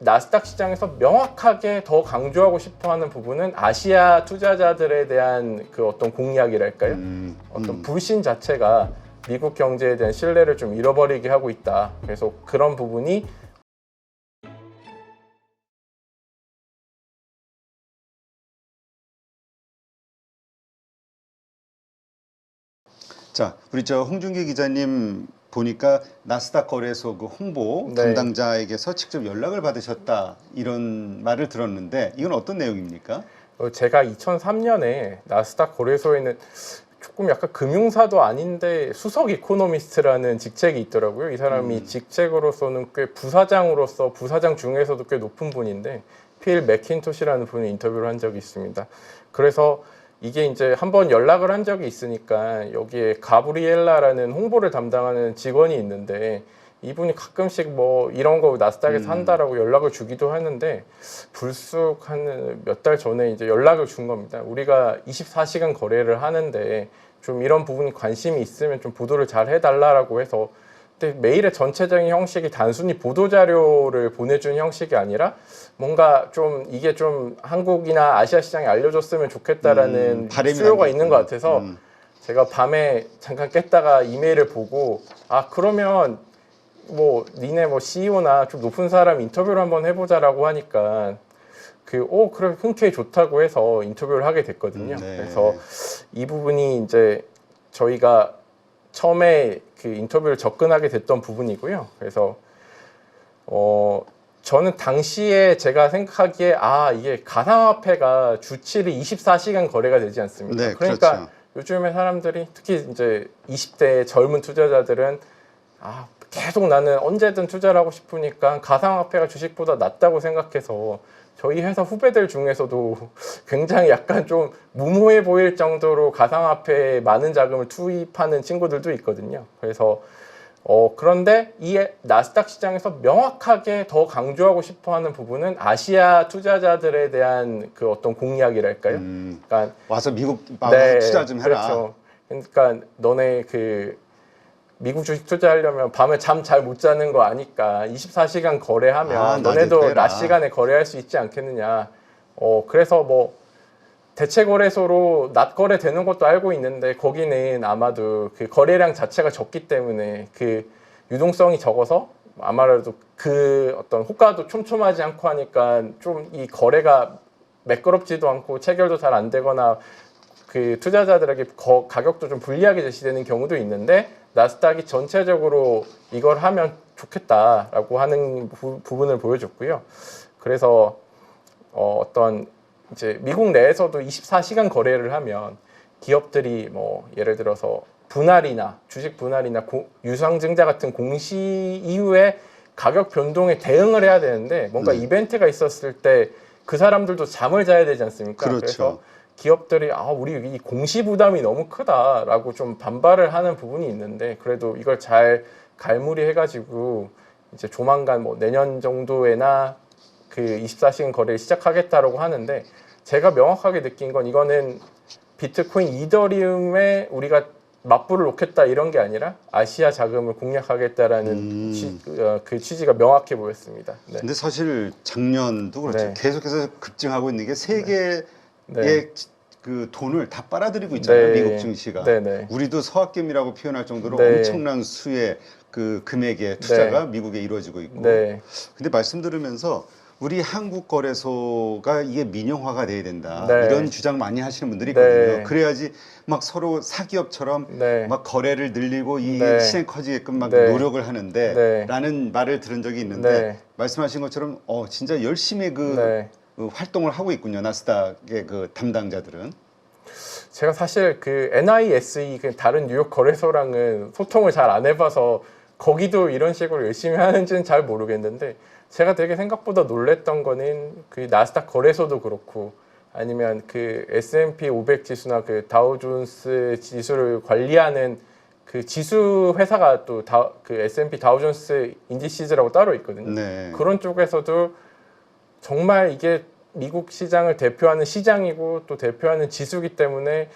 나스닥 시장에서 명확하게 더 강조하고 싶어하는 부분은 아시아 투자자들에 대한 그 어떤 공약이랄까요? 어떤 불신 자체가 미국 경제에 대한 신뢰를 좀 잃어버리게 하고 있다. 그래서 그런 부분이 자, 우리 홍준기 기자님 보니까 나스닥 거래소 그 홍보 네. 담당자에게서 직접 연락을 받으셨다 이런 말을 들었는데 이건 어떤 내용입니까? 제가 2003년에 나스닥 거래소에는 조금 약간 금융사도 아닌데 수석 이코노미스트라는 직책이 있더라고요. 이 사람이 직책으로서는 꽤 부사장으로서 부사장 중에서도 꽤 높은 분인데 필 맥킨토시라는 분이 인터뷰를 한 적이 있습니다. 그래서 이게 이제 한번 연락을 한 적이 있으니까 여기에 가브리엘라라는 홍보를 담당하는 직원이 있는데 이분이 가끔씩 뭐 이런 거 나스닥에서 한다라고 연락을 주기도 하는데 불쑥 한 몇 달 전에 이제 연락을 준 겁니다. 우리가 24시간 거래를 하는데 좀 이런 부분이 관심이 있으면 좀 보도를 잘 해달라고 해서 근데 메일의 전체적인 형식이 단순히 보도자료를 보내준 형식이 아니라 뭔가 좀 이게 좀 한국이나 아시아 시장에 알려줬으면 좋겠다라는 수요가 있는 것 같아서 제가 밤에 잠깐 깼다가 이메일을 보고 아 그러면 뭐 니네 뭐 CEO나 좀 높은 사람 인터뷰를 한번 해보자라고 하니까 그래 흔쾌히 좋다고 해서 인터뷰를 하게 됐거든요. 네. 그래서 이 부분이 이제 저희가 처음에 그 인터뷰를 접근하게 됐던 부분이고요. 그래서 저는 당시에 제가 생각하기에 이게 가상화폐가 주치를 24시간 거래가 되지 않습니까? 네, 그러니까 그렇죠. 요즘에 사람들이 특히 이제 20대 젊은 투자자들은 계속 나는 언제든 투자를 하고 싶으니까 가상화폐가 주식보다 낫다고 생각해서 저희 회사 후배들 중에서도 굉장히 약간 좀 무모해 보일 정도로 가상화폐에 많은 자금을 투입하는 친구들도 있거든요. 그래서 그런데 이 나스닥 시장에서 명확하게 더 강조하고 싶어하는 부분은 아시아 투자자들에 대한 그 어떤 공약이랄까요? 그러니까 와서 미국 네, 투자 좀 해라. 그렇죠. 그러니까 너네 미국 주식 투자하려면 밤에 잠 잘 못 자는 거 아니까 24시간 거래하면 너네도 낮 시간에 거래할 수 있지 않겠느냐. 그래서 뭐 대체 거래소로 낮 거래 되는 것도 알고 있는데 거기는 아마도 그 거래량 자체가 적기 때문에 그 유동성이 적어서 아마도 그 어떤 호가도 촘촘하지 않고 하니까 좀 이 거래가 매끄럽지도 않고 체결도 잘 안 되거나 그 투자자들에게 가격도 좀 불리하게 제시되는 경우도 있는데 나스닥이 전체적으로 이걸 하면 좋겠다라고 하는 부분을 보여줬고요. 그래서 어떤 이제 미국 내에서도 24시간 거래를 하면 기업들이 뭐 예를 들어서 분할이나 주식 분할이나 유상증자 같은 공시 이후에 가격 변동에 대응을 해야 되는데 뭔가 이벤트가 있었을 때 그 사람들도 잠을 자야 되지 않습니까? 그렇죠. 그래서 기업들이 우리 이 공시 부담이 너무 크다라고 좀 반발을 하는 부분이 있는데 그래도 이걸 잘 갈무리해가지고 이제 조만간 뭐 내년 정도에나 그 24시간 거래를 시작하겠다라고 하는데 제가 명확하게 느낀 건 이거는 비트코인 이더리움에 우리가 맞불을 놓겠다 이런 게 아니라 아시아 자금을 공략하겠다라는 그 취지가 명확해 보였습니다. 네. 근데 사실 작년도 그렇죠. 네. 계속해서 급증하고 있는 게 세계의 네. 그 돈을 다 빨아들이고 있잖아요. 네. 미국 증시가. 네. 우리도 서학금이라고 표현할 정도로 네. 엄청난 수의 그 금액의 투자가 미국에 이루어지고 있고. 네. 근데 말씀 들으면서 우리 한국 거래소가 이게 민영화가 돼야 된다. 네. 이런 주장 많이 하시는 분들이 있거든요. 네. 그래야지 막 서로 사기업처럼 네. 막 거래를 늘리고 이 네. 시장이 커지게끔 막 네. 노력을 하는데 네. 라는 말을 들은 적이 있는데 네. 말씀하신 것처럼 진짜 열심히 네. 그 활동을 하고 있군요. 나스닥의 그 담당자들은. 제가 사실 그 NISE 그 다른 뉴욕 거래소랑은 소통을 잘 안 해봐서 거기도 이런 식으로 열심히 하는지는 잘 모르겠는데 제가 되게 생각보다 놀랬던 거는 그 나스닥 거래소도 그렇고 아니면 그 S&P 500 지수나 그 다우존스 지수를 관리하는 그 지수 회사가 또 그 S&P 다우존스 인디시즈라고 따로 있거든요. 네. 그런 쪽에서도 정말 이게 미국 시장을 대표하는 시장이고 또 대표하는 지수기 때문에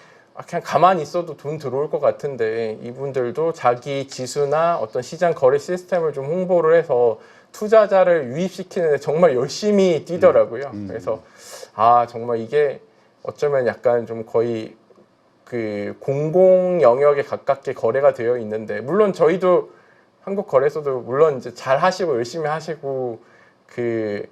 그냥 가만히 있어도 돈 들어올 것 같은데 이분들도 자기 지수나 어떤 시장 거래 시스템을 좀 홍보를 해서 투자자를 유입시키는데 정말 열심히 뛰더라고요. 그래서 정말 이게 어쩌면 약간 좀 거의 그 공공 영역에 가깝게 거래가 되어 있는데, 물론 저희도 한국 거래소도 물론 이제 잘 하시고 열심히 하시고 그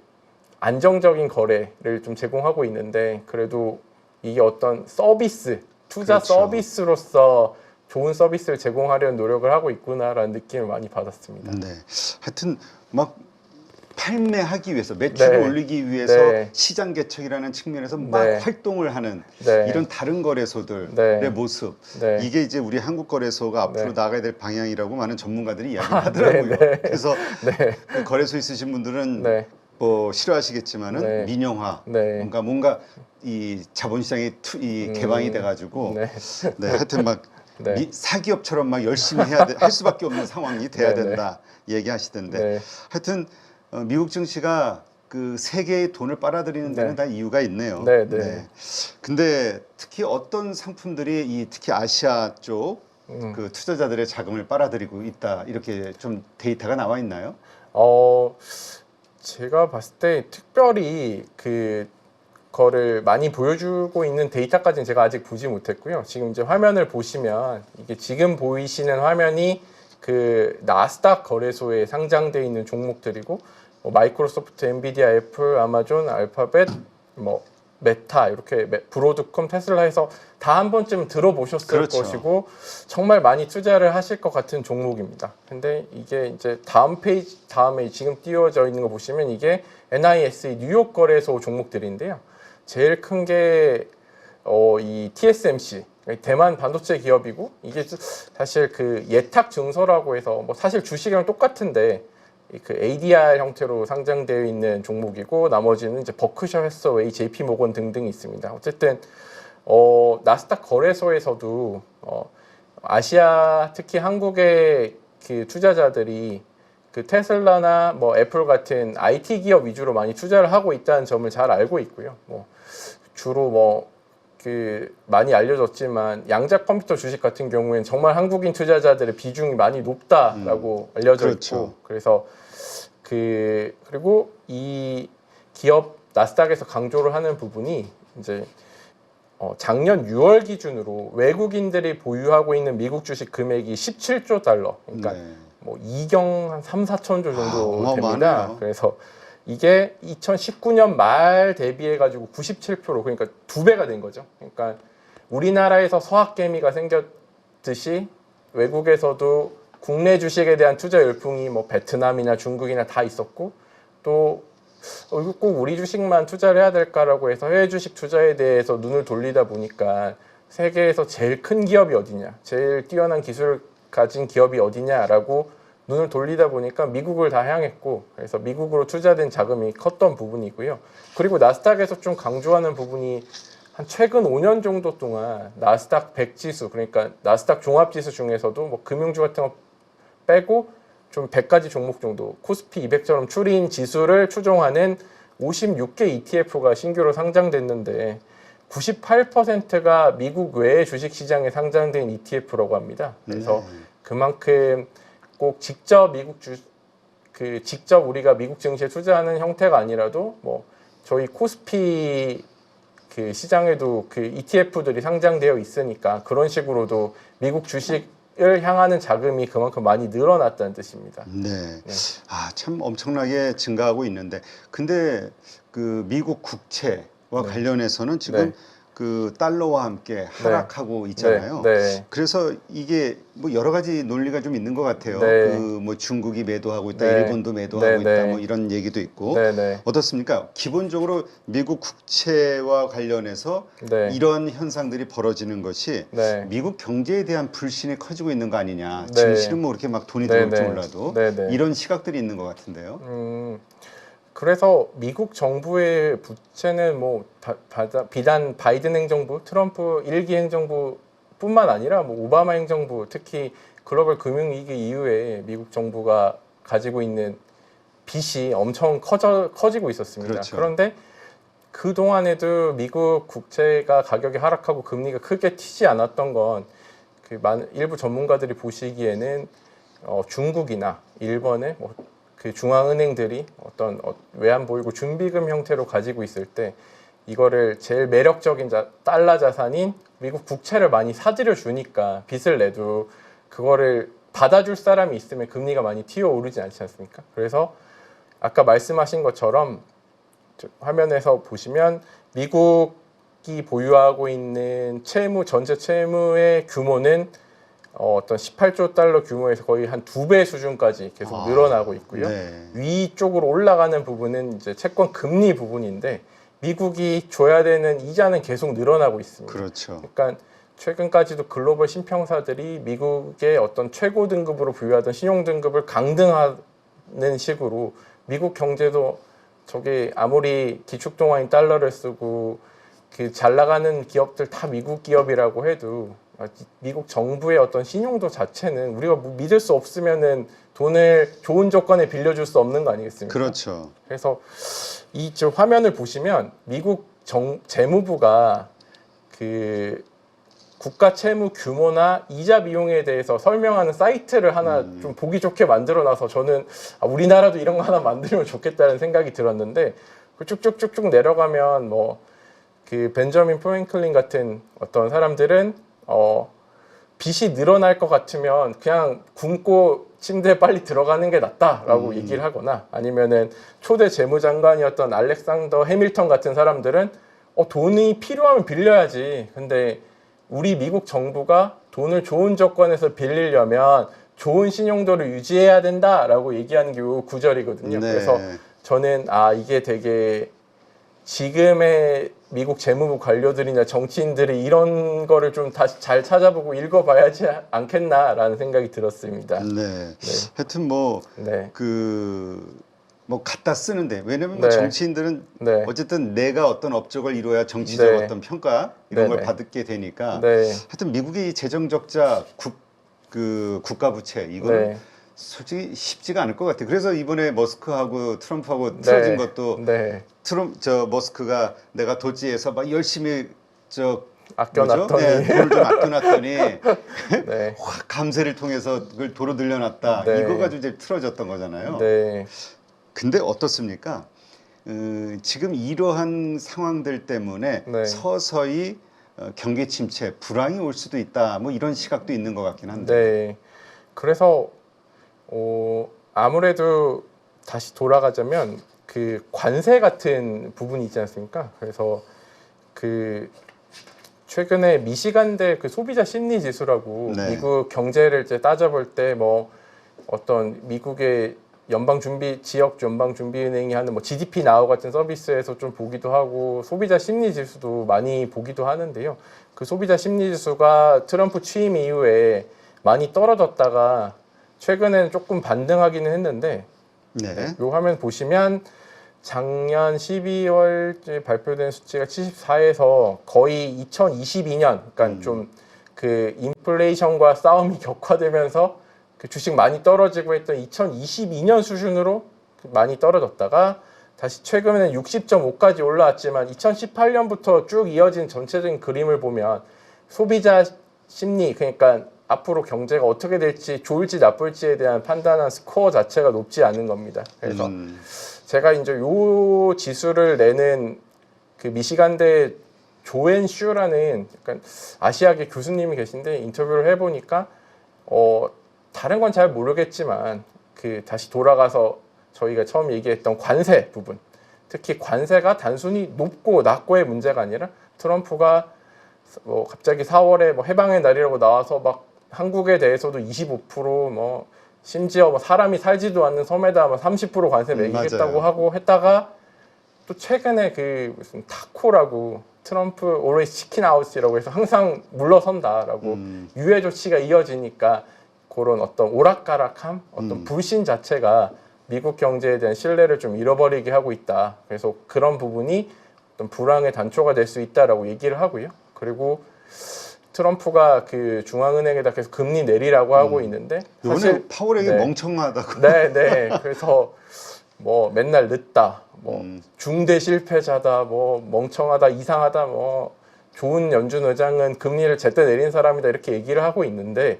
안정적인 거래를 좀 제공하고 있는데, 그래도 이게 어떤 서비스, 투자 그렇죠. 서비스로서 좋은 서비스를 제공하려는 노력을 하고 있구나라는 느낌을 많이 받았습니다. 네. 하여튼 막 판매하기 위해서 매출을 네. 올리기 위해서 네. 시장 개척이라는 측면에서 막 네. 활동을 하는 네. 이런 다른 거래소들의 네. 모습, 네. 이게 이제 우리 한국 거래소가 앞으로 네. 나가야 될 방향이라고 많은 전문가들이 이야기하더라고요. 네. 그래서 네. 그 거래소 있으신 분들은 네. 뭐 싫어하시겠지만은 네. 민영화, 네. 뭔가 이 자본시장이 개방이 돼가지고 네. 네, 하여튼 막 네. 사기업처럼 막 열심히 할 수밖에 없는 상황이 돼야 네, 네. 된다 얘기하시던데, 네. 하여튼 미국 증시가 그 세계의 돈을 빨아들이는 데는 네. 다 이유가 있네요. 네, 네. 근데 특히 어떤 상품들이 특히 아시아 쪽 그 투자자들의 자금을 빨아들이고 있다, 이렇게 좀 데이터가 나와 있나요? 제가 봤을 때 특별히 거를 많이 보여주고 있는 데이터까지는 제가 아직 보지 못했고요. 지금 이제 화면을 보시면 이게 지금 보이시는 화면이 그 나스닥 거래소에 상장되어 있는 종목들이고, 마이크로소프트, 엔비디아, 애플, 아마존, 알파벳, 메타, 이렇게 브로드컴, 테슬라에서 다 한 번쯤 들어보셨을 그렇죠. 것이고 정말 많이 투자를 하실 것 같은 종목입니다. 근데 이게 이제 다음 페이지 다음에 지금 띄워져 있는 거 보시면 이게 NISE 뉴욕 거래소 종목들인데요. 제일 큰 게 이 TSMC, 대만 반도체 기업이고, 이게 사실 그 예탁 증서라고 해서 사실 주식이랑 똑같은데 그 ADR 형태로 상장되어 있는 종목이고, 나머지는 이제 버크셔 해서웨이, JP 모건 등등이 있습니다. 어쨌든 나스닥 거래소에서도 아시아, 특히 한국의 그 투자자들이 그 테슬라나 애플 같은 IT 기업 위주로 많이 투자를 하고 있다는 점을 잘 알고 있고요. 주로 많이 알려졌지만 양자 컴퓨터 주식 같은 경우에는 정말 한국인 투자자들의 비중이 많이 높다라고 알려져 그렇죠. 있고, 그래서 그리고 이 기업 나스닥에서 강조를 하는 부분이 이제 작년 6월 기준으로 외국인들이 보유하고 있는 미국 주식 금액이 17조 달러, 그러니까 네. 2경 한 3, 4천 조 정도 됩니다. 어마어마하네요. 그래서 이게 2019년 말 대비해 가지고 97%, 그러니까 2배가 된 거죠. 그러니까 우리나라에서 서학개미가 생겼듯이 외국에서도 국내 주식에 대한 투자 열풍이 베트남이나 중국이나 다 있었고, 또 이거 꼭 우리 주식만 투자를 해야 될까라고 해서 해외 주식 투자에 대해서 눈을 돌리다 보니까 세계에서 제일 큰 기업이 어디냐, 제일 뛰어난 기술을 가진 기업이 어디냐라고 눈을 돌리다 보니까 미국을 다 향했고, 그래서 미국으로 투자된 자금이 컸던 부분이고요. 그리고 나스닥에서 좀 강조하는 부분이 한 최근 5년 정도 동안 나스닥 100 지수, 그러니까 나스닥 종합 지수 중에서도 금융주 같은 거 빼고 좀 100가지 종목 정도, 코스피 200처럼 추린 지수를 추종하는 56개 ETF가 신규로 상장됐는데 98%가 미국 외의 주식시장에 상장된 ETF라고 합니다. 그래서 그만큼 꼭 직접 직접 우리가 미국 증시에 투자하는 형태가 아니라도 저희 코스피 그 시장에도 그 ETF들이 상장되어 있으니까 그런 식으로도 미국 주식을 향하는 자금이 그만큼 많이 늘어났다는 뜻입니다. 네. 네. 참 엄청나게 증가하고 있는데, 근데 그 미국 국채와 관련해서는 지금 네. 그 달러와 함께 하락하고 있잖아요. 네. 그래서 이게 여러 가지 논리가 좀 있는 것 같아요. 네. 중국이 매도하고 있다, 네. 일본도 매도하고 네. 있다, 이런 얘기도 있고. 네. 어떻습니까? 기본적으로 미국 국채와 관련해서 네. 이런 현상들이 벌어지는 것이 네. 미국 경제에 대한 불신이 커지고 있는 거 아니냐. 네. 증시는 그렇게 막 돈이 들어올지 네. 몰라도 네. 이런 시각들이 있는 것 같은데요. 그래서 미국 정부의 부채는 비단 바이든 행정부, 트럼프 1기 행정부뿐만 아니라 오바마 행정부, 특히 글로벌 금융위기 이후에 미국 정부가 가지고 있는 빚이 엄청 커지고 있었습니다. 그렇죠. 그런데 그 동안에도 미국 국채가 가격이 하락하고 금리가 크게 튀지 않았던 건 일부 전문가들이 보시기에는 중국이나 일본의 그 중앙은행들이 어떤 외환보유고 준비금 형태로 가지고 있을 때 이거를 제일 매력적인 달러 자산인 미국 국채를 많이 사들여 주니까 빚을 내도 그거를 받아줄 사람이 있으면 금리가 많이 튀어오르지 않지 않습니까? 그래서 아까 말씀하신 것처럼 화면에서 보시면 미국이 보유하고 있는 채무, 전체 채무의 규모는 어떤 18조 달러 규모에서 거의 한 2배 수준까지 계속 늘어나고 있고요. 네. 위쪽으로 올라가는 부분은 이제 채권 금리 부분인데 미국이 줘야 되는 이자는 계속 늘어나고 있습니다. 그렇죠. 그러니까 최근까지도 글로벌 신평사들이 미국의 어떤 최고 등급으로 부여하던 신용 등급을 강등하는 식으로 미국 경제도 저게 아무리 기축통화인 달러를 쓰고 그 잘 나가는 기업들 다 미국 기업이라고 해도 미국 정부의 어떤 신용도 자체는 우리가 믿을 수 없으면은 돈을 좋은 조건에 빌려줄 수 없는 거 아니겠습니까? 그렇죠. 그래서 이 화면을 보시면 미국 재무부가 그 국가 채무 규모나 이자 비용에 대해서 설명하는 사이트를 하나 좀 보기 좋게 만들어놔서 저는 우리나라도 이런 거 하나 만들면 좋겠다는 생각이 들었는데 쭉쭉쭉쭉 내려가면 뭐 그 벤저민 프랭클린 같은 어떤 사람들은 빚이 늘어날 것 같으면 그냥 굶고 침대에 빨리 들어가는 게 낫다라고 얘기를 하거나 아니면은 초대 재무장관이었던 알렉산더 해밀턴 같은 사람들은 돈이 필요하면 빌려야지. 근데 우리 미국 정부가 돈을 좋은 조건에서 빌리려면 좋은 신용도를 유지해야 된다라고 얘기하는 게 요 구절이거든요. 네. 그래서 저는 이게 되게 지금의 미국 재무부 관료들이나 정치인들이 이런 거를 좀 다시 잘 찾아보고 읽어봐야지 않겠나라는 생각이 들었습니다. 네. 하여튼 뭐 네. 뭐 갖다 쓰는데 왜냐면 네. 정치인들은 네. 어쨌든 내가 어떤 업적을 이뤄야 정치적 네. 어떤 평가 이런 네. 걸 받게 되니까 네. 하여튼 미국의 재정 적자 국가 부채 이거는 네. 솔직히 쉽지가 않을 것 같아요. 그래서 이번에 머스크하고 트럼프하고 틀어진 것도 네. 머스크가 내가 도지에서 막 열심히 아껴놨더니 네, 돈을 좀 아껴놨더니 네. 확 감세를 통해서 그걸 도로 늘려놨다. 네. 이거 가지고 이제 틀어졌던 거잖아요. 네. 근데 어떻습니까? 지금 이러한 상황들 때문에 네. 서서히 경기 침체, 불황이 올 수도 있다. 뭐 이런 시각도 있는 것 같긴 한데. 네. 그래서 아무래도 다시 돌아가자면 그 관세 같은 부분이 있지 않습니까? 그래서 그 최근에 미시간대 그 소비자 심리 지수라고 네. 미국 경제를 이제 따져볼 때 뭐 어떤 미국의 지역 연방준비은행이 하는 뭐 GDP 나우 같은 서비스에서 좀 보기도 하고 소비자 심리 지수도 많이 보기도 하는데요. 그 소비자 심리 지수가 트럼프 취임 이후에 많이 떨어졌다가 최근에는 조금 반등하기는 했는데 네. 요 화면 보시면 작년 12월 발표된 수치가 74에서 거의 2022년, 그러니까 좀 그 인플레이션과 싸움이 격화되면서 그 주식 많이 떨어지고 했던 2022년 수준으로 많이 떨어졌다가 다시 최근에는 60.5까지 올라왔지만 2018년부터 쭉 이어진 전체적인 그림을 보면 소비자 심리, 그러니까 앞으로 경제가 어떻게 될지 좋을지 나쁠지에 대한 판단한 스코어 자체가 높지 않은 겁니다. 그래서 제가 이제 요 지수를 내는 그 미시간대 조앤 슈라는 약간 아시아계 교수님이 계신데 인터뷰를 해보니까 다른 건 잘 모르겠지만 그 다시 돌아가서 저희가 처음 얘기했던 관세 부분, 특히 관세가 단순히 높고 낮고의 문제가 아니라 트럼프가 뭐 갑자기 4월에 뭐 해방의 날이라고 나와서 막 한국에 대해서도 25% 심지어 사람이 살지도 않는 섬에다 30% 관세 매기겠다고 하고 했다가 또 최근에 그 무슨 타코라고 트럼프 always chicken out이라고 해서 항상 물러선다라고 유해 조치가 이어지니까 그런 어떤 오락가락함, 어떤 불신 자체가 미국 경제에 대한 신뢰를 좀 잃어버리게 하고 있다. 그래서 그런 부분이 어떤 불황의 단초가 될 수 있다라고 얘기를 하고요. 그리고 트럼프가 그 중앙은행에다 계속 금리 내리라고 하고 있는데 사실 파월이 멍청하다고. 네. 그래서 뭐 맨날 늦다, 뭐 중대 실패자다, 뭐 멍청하다, 이상하다, 뭐 좋은 연준 의장은 금리를 제때 내린 사람이다 이렇게 얘기를 하고 있는데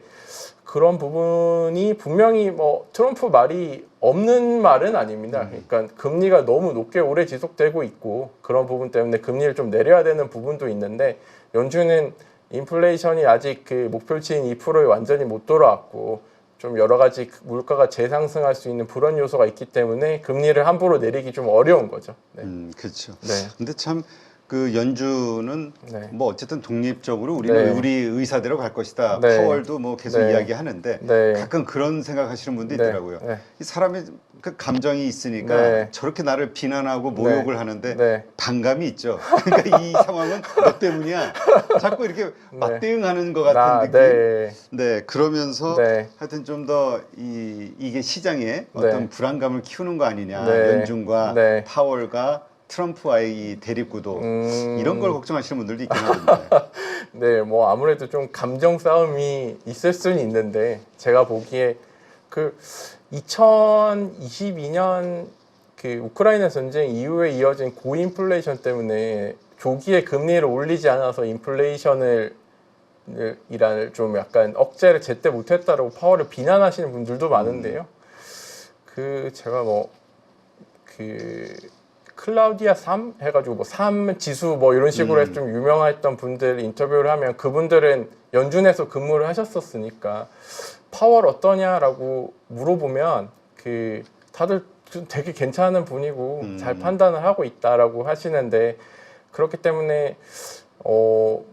그런 부분이 분명히 뭐 트럼프 말이 없는 말은 아닙니다. 그러니까 금리가 너무 높게 오래 지속되고 있고 그런 부분 때문에 금리를 좀 내려야 되는 부분도 있는데 연준은 인플레이션이 아직 그 목표치인 2%에 완전히 못 돌아왔고 좀 여러 가지 물가가 재상승할 수 있는 불안 요소가 있기 때문에 금리를 함부로 내리기 좀 어려운 거죠. 네. 그렇죠. 네. 근데 참 그 연준은 네. 뭐 어쨌든 독립적으로 우리는 네. 우리 의사대로 갈 것이다. 네. 파월도 뭐 계속 네. 이야기하는데 네. 가끔 그런 생각하시는 분도 네. 있더라고요. 네. 이 사람이 그 감정이 있으니까 네. 저렇게 나를 비난하고 모욕을 하는데 네. 반감이 있죠. 그러니까 이 상황은 너 때문이야. 자꾸 이렇게 맞대응하는 것 같은 느낌. 네. 네, 그러면서 네. 하여튼 좀 더 이게 시장에 어떤 네. 불안감을 키우는 거 아니냐. 네. 연준과 네. 파월과 트럼프와의 이 대립구도 이런 걸 걱정하시는 분들도 있긴 하던데. 네, 뭐 아무래도 좀 감정 싸움이 있을 수는 있는데 제가 보기에 그 2022년 그 우크라이나 전쟁 이후에 이어진 고인플레이션 때문에 조기에 금리를 올리지 않아서 인플레이션을 이란을 좀 약간 억제를 제때 못했다라고 파월을 비난하시는 분들도 많은데요. 그 제가 뭐 그 클라우디아 3 해가지고 뭐 3 지수 뭐 이런 식으로 해서 좀 유명했던 분들 인터뷰를 하면 그분들은 연준에서 근무를 하셨었으니까 파월 어떠냐라고 물어보면 그 다들 되게 괜찮은 분이고 잘 판단을 하고 있다라고 하시는데 그렇기 때문에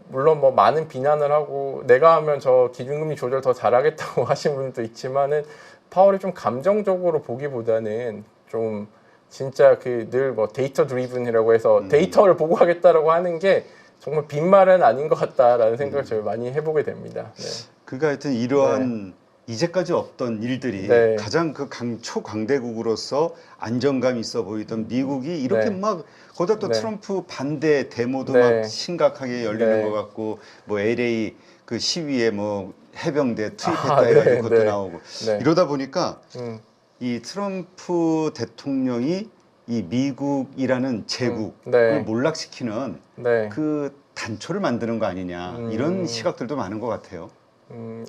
물론 뭐 많은 비난을 하고 내가 하면 저 기준금리 조절 더 잘하겠다고 하신 분도 있지만은 파월이 좀 감정적으로 보기보다는 좀 진짜 그 늘 뭐 데이터 드리븐이라고 해서 데이터를 보고 하겠다라고 하는 게 정말 빈말은 아닌 것 같다라는 생각을 제가 많이 해보게 됩니다. 네. 그러니까 하여튼 이러한 이제까지 없던 일들이 네. 가장 그 초강대국으로서 안정감 있어 보이던 미국이 이렇게 네. 막 거기다 또 네. 트럼프 반대 데모도 네. 막 심각하게 열리는 네. 것 같고 뭐 LA 그 시위에 뭐 해병대 투입했다 아, 네. 해가지고 그것도 네. 나오고 네. 이러다 보니까 음, 이 트럼프 대통령이 이 미국이라는 제국을 네. 몰락시키는 네. 그 단초를 만드는 거 아니냐 이런 시각들도 많은 것 같아요.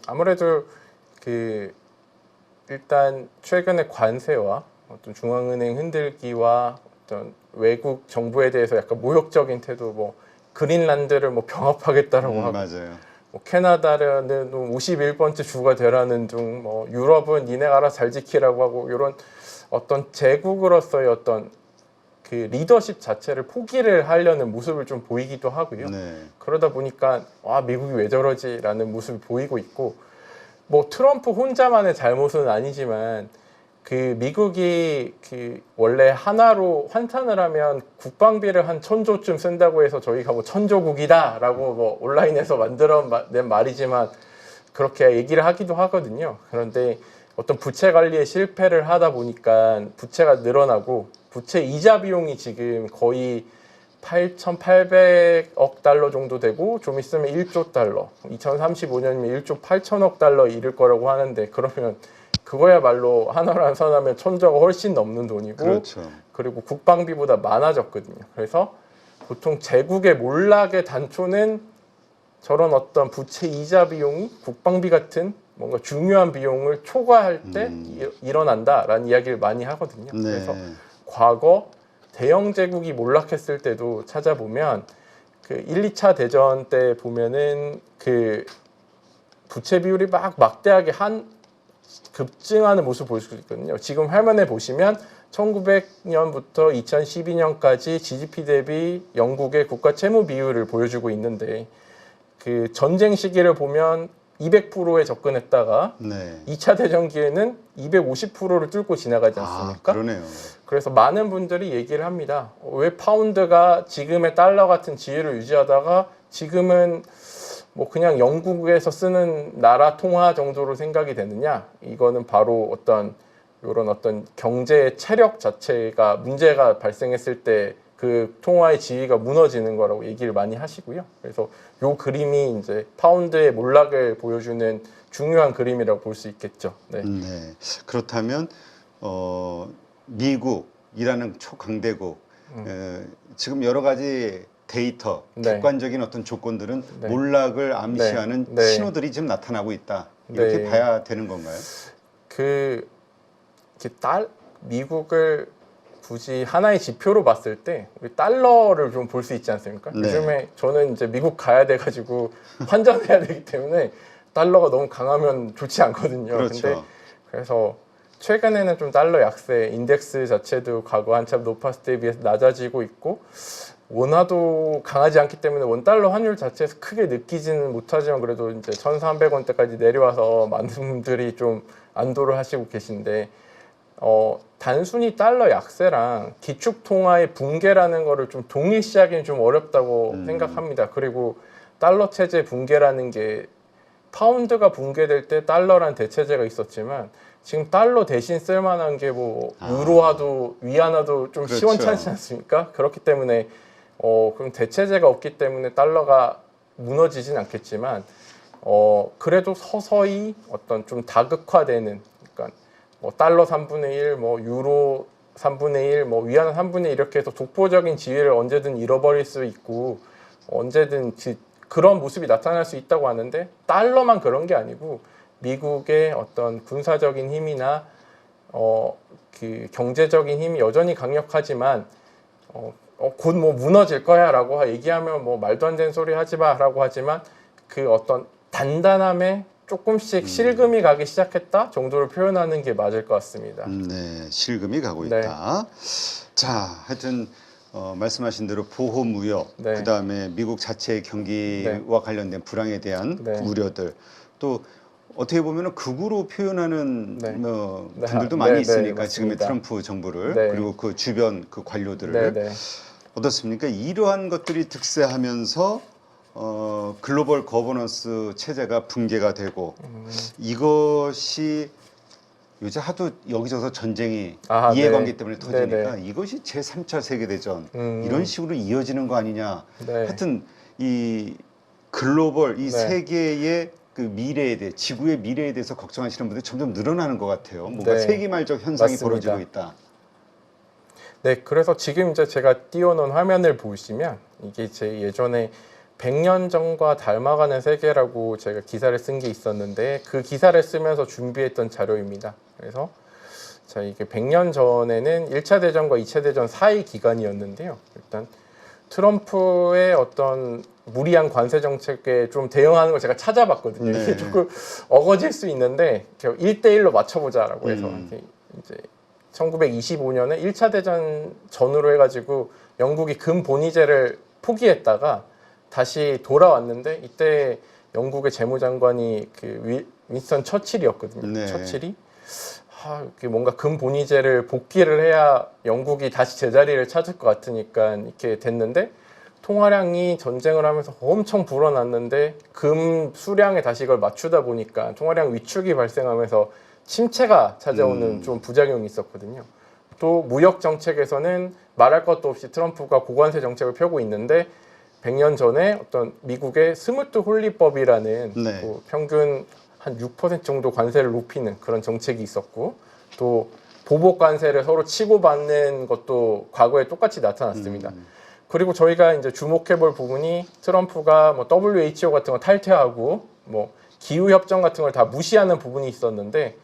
아무래도 그 일단 최근의 관세와 어떤 중앙은행 흔들기와 어떤 외국 정부에 대해서 약간 모욕적인 태도, 뭐 그린란드를 뭐 병합하겠다라고 하고, 맞아요. 뭐 캐나다는 51번째 주가 되라는 둥, 뭐 유럽은 니네 알아서 잘 지키라고 하고 이런 어떤 제국으로서의 어떤 그 리더십 자체를 포기를 하려는 모습을 좀 보이기도 하고요. 네. 그러다 보니까 와 미국이 왜 저러지라는 모습을 보이고 있고 뭐 트럼프 혼자만의 잘못은 아니지만 그 미국이 그 원래 하나로 환산을 하면 국방비를 한 1,000조쯤 쓴다고 해서 저희가 뭐 천조국이다라고 뭐 온라인에서 만들어낸 말이지만 그렇게 얘기를 하기도 하거든요. 그런데 어떤 부채 관리에 실패를 하다 보니까 부채가 늘어나고 부채 이자 비용이 지금 거의 8,800억 달러 정도 되고 좀 있으면 1조 달러 2035년이면 1조 8천억 달러 이를 거라고 하는데 그러면 그거야말로 하나로 환산하면 1,000조가 훨씬 넘는 돈이고 그렇죠. 그리고 국방비보다 많아졌거든요. 그래서 보통 제국의 몰락의 단초는 저런 어떤 부채 이자 비용이 국방비 같은 뭔가 중요한 비용을 초과할 때 일어난다라는 이야기를 많이 하거든요. 네. 그래서 과거 대영 제국이 몰락했을 때도 찾아보면 그 1, 2차 대전 때 보면은 그 부채 비율이 막 막대하게 급증하는 모습을 볼 수 있거든요. 지금 화면에 보시면 1900년부터 2012년까지 GDP 대비 영국의 국가 채무 비율을 보여주고 있는데 그 전쟁 시기를 보면 200%에 접근했다가 네. 2차 대전기에는 250%를 뚫고 지나가지 않습니까? 그러네요. 그래서 많은 분들이 얘기를 합니다. 왜 파운드가 지금의 달러 같은 지위를 유지하다가 지금은 뭐 그냥 영국에서 쓰는 나라 통화 정도로 생각이 되느냐? 이거는 바로 어떤 이런 어떤 경제 체력 자체가 문제가 발생했을 때 그 통화의 지위가 무너지는 거라고 얘기를 많이 하시고요. 그래서 요 그림이 이제 파운드의 몰락을 보여주는 중요한 그림이라고 볼 수 있겠죠. 네. 네. 그렇다면 미국이라는 초강대국 지금 여러 가지 데이터, 네. 객관적인 어떤 조건들은 네. 몰락을 암시하는 네. 네. 신호들이 지금 나타나고 있다. 이렇게 네. 봐야 되는 건가요? 미국을 굳이 하나의 지표로 봤을 때 우리 달러를 좀 볼 수 있지 않습니까? 네. 요즘에 저는 이제 미국 가야 돼가지고 환전해야 되기 때문에 달러가 너무 강하면 좋지 않거든요. 그렇죠. 근데 그래서 최근에는 좀 달러 약세, 인덱스 자체도 과거 한참 높았을 때에 비해서 낮아지고 있고 원화도 강하지 않기 때문에 원달러 환율 자체에서 크게 느끼지는 못하지만 그래도 이제 1,300원대까지 내려와서 많은 분들이 좀 안도를 하시고 계신데 단순히 달러 약세랑 기축 통화의 붕괴라는 거를 좀 동일시하기는 좀 어렵다고 생각합니다. 그리고 달러 체제 붕괴라는 게 파운드가 붕괴될 때 달러란 대체제가 있었지만 지금 달러 대신 쓸만한 게 뭐 유로화도 위안화도 좀 그렇죠. 시원찮지 않습니까? 그렇기 때문에 그럼 대체제가 없기 때문에 달러가 무너지진 않겠지만 그래도 서서히 어떤 좀 다극화되는 그러니까 뭐 달러 3분의 1, 뭐 유로 3분의 1, 뭐 위안화 3분의 1 이렇게 해서 독보적인 지위를 언제든 잃어버릴 수 있고 언제든 그런 모습이 나타날 수 있다고 하는데 달러만 그런 게 아니고 미국의 어떤 군사적인 힘이나 그 경제적인 힘이 여전히 강력하지만 곧 뭐 무너질 거야라고 얘기하면 뭐 말도 안 되는 소리 하지 마라고 하지만 그 어떤 단단함에 조금씩 실금이 가기 시작했다 정도를 표현하는 게 맞을 것 같습니다. 네, 실금이 가고 네. 있다. 자, 하여튼 말씀하신 대로 보호 무역, 네. 그다음에 미국 자체의 경기와 관련된 불황에 대한 네. 우려들, 또 어떻게 보면은 극우로 표현하는 네. 분들도 네, 많이 네, 있으니까 맞습니다. 지금의 트럼프 정부를 네. 그리고 그 주변 그 관료들을 네, 네. 어떻습니까? 이러한 것들이 득세하면서 글로벌 거버넌스 체제가 붕괴가 되고 이것이 요새 하도 여기저기서 전쟁이 이해관계 네. 때문에 터지니까 네, 이것이 제3차 세계대전 네. 이런 식으로 이어지는 거 아니냐. 네. 하여튼 이 글로벌 이 네. 세계의 그 미래에 대해 지구의 미래에 대해서 걱정하시는 분들이 점점 늘어나는 것 같아요. 뭔가 네. 세기말적 현상이 맞습니다. 벌어지고 있다. 네, 그래서 지금 이제 제가 띄워놓은 화면을 보시면 이게 제 예전에 100년 전과 닮아가는 세계라고 제가 기사를 쓴 게 있었는데 그 기사를 쓰면서 준비했던 자료입니다. 그래서 자, 이게 100년 전에는 1차 대전과 2차 대전 사이 기간이었는데요. 일단 트럼프의 어떤 무리한 관세 정책에 좀 대응하는 걸 제가 찾아봤거든요. 네. 이게 조금 어거질 수 있는데 1대1로 맞춰보자라고 해서 이제 1925년에 1차 대전 전후로 해가지고 영국이 금본위제를 포기했다가 다시 돌아왔는데 이때 영국의 재무장관이 그 윈스턴 처칠이었거든요. 네. 처칠이 뭔가 금본위제를 복귀를 해야 영국이 다시 제자리를 찾을 것 같으니까 이렇게 됐는데 통화량이 전쟁을 하면서 엄청 불어났는데 금 수량에 다시 이걸 맞추다 보니까 통화량 위축이 발생하면서 침체가 찾아오는 좀 부작용이 있었거든요. 또 무역 정책에서는 말할 것도 없이 트럼프가 고관세 정책을 펴고 있는데 100년 전에 어떤 미국의 스무트 홀리법이라는 네. 또 평균 한 6% 정도 관세를 높이는 그런 정책이 있었고 또 보복 관세를 서로 치고받는 것도 과거에 똑같이 나타났습니다. 그리고 저희가 이제 주목해볼 부분이 트럼프가 뭐 WHO 같은 거 탈퇴하고 뭐 기후 협정 같은 걸 다 무시하는 부분이 있었는데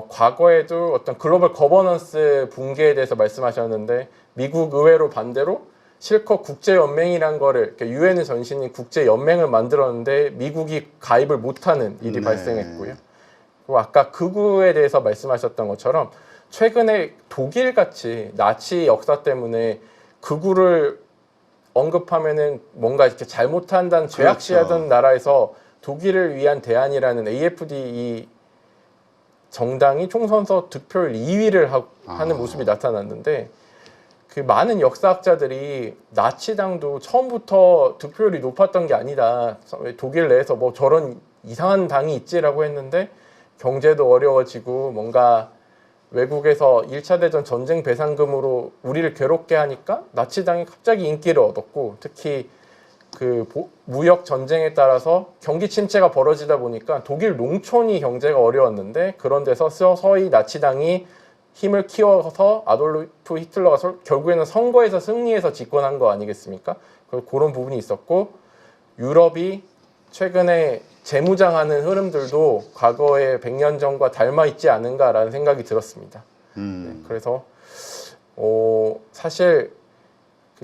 과거에도 어떤 글로벌 거버넌스 붕괴에 대해서 말씀하셨는데 미국 의회로 반대로 실컷 국제연맹이란 거를 유엔의 전신인 국제연맹을 만들었는데 미국이 가입을 못하는 일이 네. 발생했고요. 그리고 아까 극우에 대해서 말씀하셨던 것처럼 최근에 독일같이 나치 역사 때문에 극우를 언급하면은 뭔가 이렇게 잘못한다는 죄악시하던 나라에서 독일을 위한 대안이라는 AfD 이 정당이 총선서 득표율 2위를 하는 모습이 나타났는데 그 많은 역사학자들이 나치당도 처음부터 득표율이 높았던 게 아니다. 독일 내에서 뭐 저런 이상한 당이 있지라고 했는데 경제도 어려워지고 뭔가 외국에서 1차 대전 전쟁 배상금으로 우리를 괴롭게 하니까 나치당이 갑자기 인기를 얻었고 특히 그 무역 전쟁에 따라서 경기 침체가 벌어지다 보니까 독일 농촌이 경제가 어려웠는데 그런 데서 서서히 나치당이 힘을 키워서 아돌프 히틀러가 결국에는 선거에서 승리해서 집권한 거 아니겠습니까? 그런 부분이 있었고 유럽이 최근에 재무장하는 흐름들도 과거의 100년 전과 닮아 있지 않은가라는 생각이 들었습니다. 네, 그래서 사실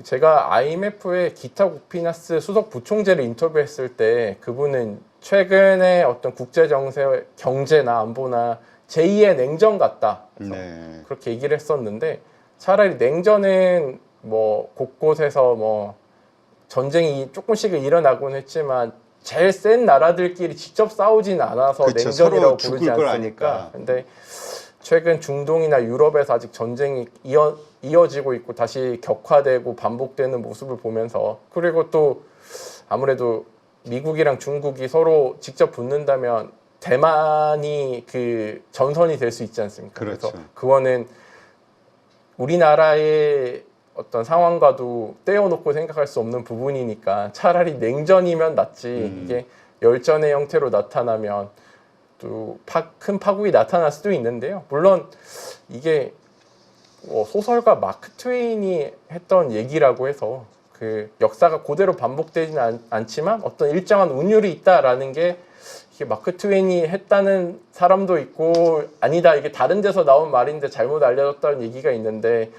제가 IMF의 기타 고피나스 수석 부총재를 인터뷰했을 때 그분은 최근에 어떤 국제 정세, 경제나 안보나 제2의 냉전 같다. 네. 그렇게 얘기를 했었는데 차라리 냉전은 뭐 곳곳에서 뭐 전쟁이 조금씩은 일어나곤 했지만 제일 센 나라들끼리 직접 싸우진 않아서 그쵸, 냉전이라고 서로 부르지 죽을 걸 않습니까? 아니까. 근데 최근 중동이나 유럽에서 아직 전쟁이 이어지고 있고 다시 격화되고 반복되는 모습을 보면서 그리고 또 아무래도 미국이랑 중국이 서로 직접 붙는다면 대만이 그 전선이 될 수 있지 않습니까? 그렇죠. 그래서 그거는 우리나라의 어떤 상황과도 떼어놓고 생각할 수 없는 부분이니까 차라리 냉전이면 낫지 이게 열전의 형태로 나타나면 또 큰 파국이 나타날 수도 있는데요. 물론 이게 소설가 마크 트웨인이 했던 얘기라고 해서 그 역사가 그대로 반복되지는 않지만 어떤 일정한 운율이 있다라는 게 이게 마크 트웨인이 했다는 사람도 있고 아니다 이게 다른 데서 나온 말인데 잘못 알려졌다는 얘기가 있는데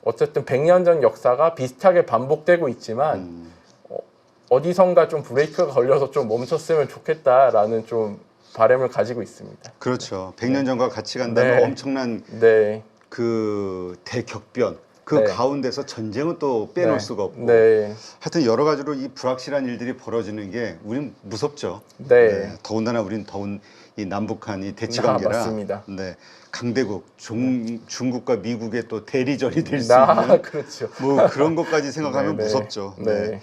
어쨌든 100년 전 역사가 비슷하게 반복되고 있지만 어디선가 좀 브레이크가 걸려서 좀 멈췄으면 좋겠다라는 좀 바람을 가지고 있습니다. 그렇죠. 100년 전과 같이 간다면 네. 엄청난 네. 그 대격변 그 네. 가운데서 전쟁은 또 빼놓을 네. 수가 없고 네. 하여튼 여러 가지로 이 불확실한 일들이 벌어지는 게 우린 무섭죠. 네. 더군다나 우린 더운 이 남북한 이 대치 관계라 맞습니다. 네. 강대국 중국과 미국의 또 대리전이 될 수 있는 그렇죠. 뭐 그런 것까지 생각하면 네, 네. 무섭죠. 네.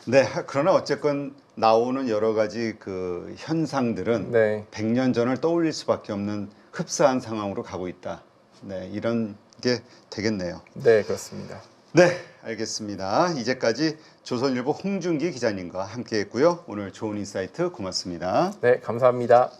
네, 그러나 어쨌건 나오는 여러 가지 그 현상들은 네. 100년 전을 떠올릴 수밖에 없는 흡사한 상황으로 가고 있다. 네, 이런 게 되겠네요. 네, 그렇습니다. 네, 알겠습니다. 이제까지 조선일보 홍준기 기자님과 함께했고요. 오늘 좋은 인사이트 고맙습니다. 네, 감사합니다.